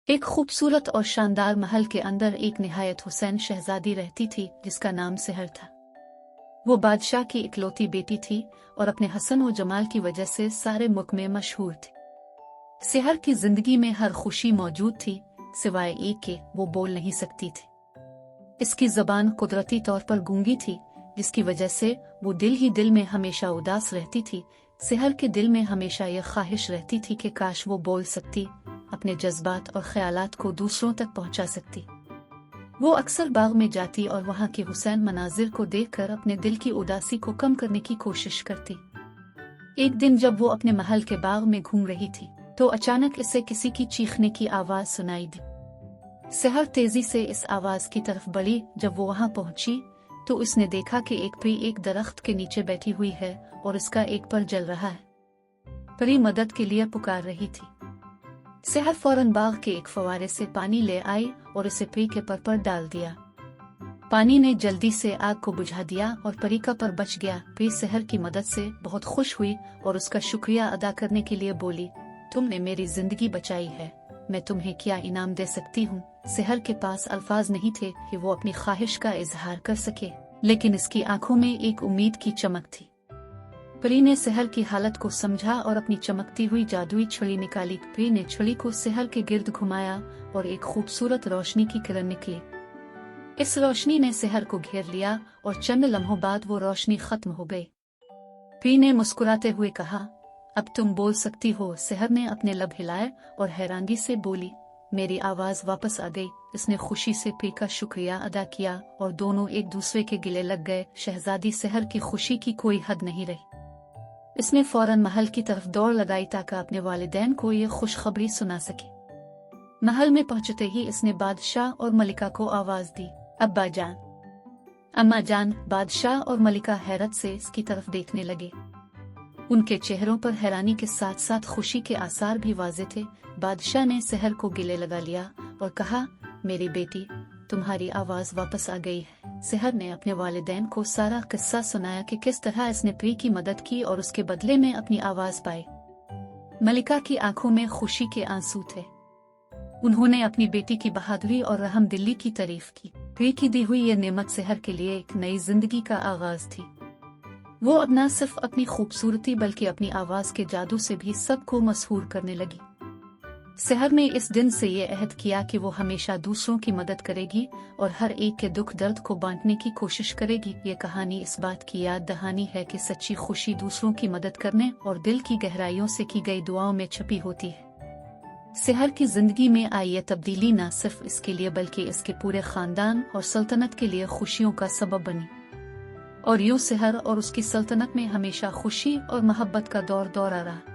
एक खूबसूरत और शानदार महल के अंदर एक निहायत हुसैन शहजादी रहती थी जिसका नाम सेहर था। वो बादशाह की इकलौती बेटी थी और अपने हसन और जमाल की वजह से सारे मुल्क में मशहूर थी। सेहर की जिंदगी में हर खुशी मौजूद थी सिवाय एक के, वो बोल नहीं सकती थी। इसकी जबान कुदरती तौर पर गूंगी थी जिसकी वजह से वो दिल ही दिल में हमेशा उदास रहती थी। सेहर के दिल में हमेशा यह ख्वाहिश रहती थी कि काश वो बोल सकती, अपने जज्बात और ख्यालात को दूसरों तक पहुंचा सकती। वो अक्सर बाग में जाती और वहां के हुसैन मनाजिर को देखकर अपने दिल की उदासी को कम करने की कोशिश करती। एक दिन जब वो अपने महल के बाग में घूम रही थी तो अचानक इसे किसी की चीखने की आवाज सुनाई दी। सेहर तेजी से इस आवाज की तरफ बढ़ी। जब वो वहां पहुंची तो उसने देखा कि एक परी एक दरख्त के नीचे बैठी हुई है और इसका एक पर जल रहा है। परी मदद के लिए पुकार रही थी। सेहर फौरन बाग के एक फवारे से पानी ले आई और इसे परी के पर डाल दिया। पानी ने जल्दी से आग को बुझा दिया और परी का पर बच गया। परी सेहर की मदद से बहुत खुश हुई और उसका शुक्रिया अदा करने के लिए बोली, तुमने मेरी जिंदगी बचाई है, मैं तुम्हें क्या इनाम दे सकती हूँ। सेहर के पास अल्फाज नहीं थे कि वो अपनी ख्वाहिश का इजहार कर सके, लेकिन इसकी आंखों में एक उम्मीद की चमक थी। परी ने सेहर की हालत को समझा और अपनी चमकती हुई जादुई छड़ी निकाली। परी ने छड़ी को सेहर के गिर्द घुमाया और एक खूबसूरत रोशनी की किरण निकली। इस रोशनी ने सेहर को घेर लिया और चंद लम्हों बाद वो रोशनी खत्म हो गई। परी ने मुस्कुराते हुए कहा, अब तुम बोल सकती हो। सेहर ने अपने लब हिलाए और हैरानी से बोली, मेरी आवाज वापस आ गई। इसने खुशी से परी का शुक्रिया अदा किया और दोनों एक दूसरे के गिले लग गए। शहजादी सेहर की खुशी की कोई हद नहीं रही। इसने फौरन महल की तरफ दौड़ लगाई ताकि अपने वालिदैन को ये खुशखबरी सुना सके। महल में पहुंचते ही इसने बादशाह और मलिका को आवाज दी, अब्बा जान, अम्मा जान। बादशाह और मलिका हैरत से इसकी तरफ देखने लगे। उनके चेहरों पर हैरानी के साथ साथ खुशी के आसार भी वाज़े थे। बादशाह ने सेहर को गिले लगा लिया और कहा, मेरी बेटी, तुम्हारी आवाज वापस आ गई है। सेहर ने अपने वालिदैन को सारा किस्सा सुनाया कि किस तरह इसने परी की मदद की और उसके बदले में अपनी आवाज पाई। मलिका की आंखों में खुशी के आंसू थे। उन्होंने अपनी बेटी की बहादुरी और रहमदिली की तारीफ की। परी की दी हुई यह नेमत सेहर के लिए एक नई जिंदगी का आगाज थी। वो अब न सिर्फ अपनी खूबसूरती बल्कि अपनी आवाज के जादू से भी सबको मशहूर करने लगी। सेहर ने इस दिन से ये अहद किया कि वो हमेशा दूसरों की मदद करेगी और हर एक के दुख दर्द को बांटने की कोशिश करेगी। ये कहानी इस बात की याद दहानी है कि सच्ची खुशी दूसरों की मदद करने और दिल की गहराइयों से की गई दुआओं में छुपी होती है। सेहर की जिंदगी में आई ये तब्दीली न सिर्फ इसके लिए बल्कि इसके पूरे खानदान और सल्तनत के लिए खुशियों का सबब बनी और यूं सेहर और उसकी सल्तनत में हमेशा खुशी और मोहब्बत का दौर दौरा रहा।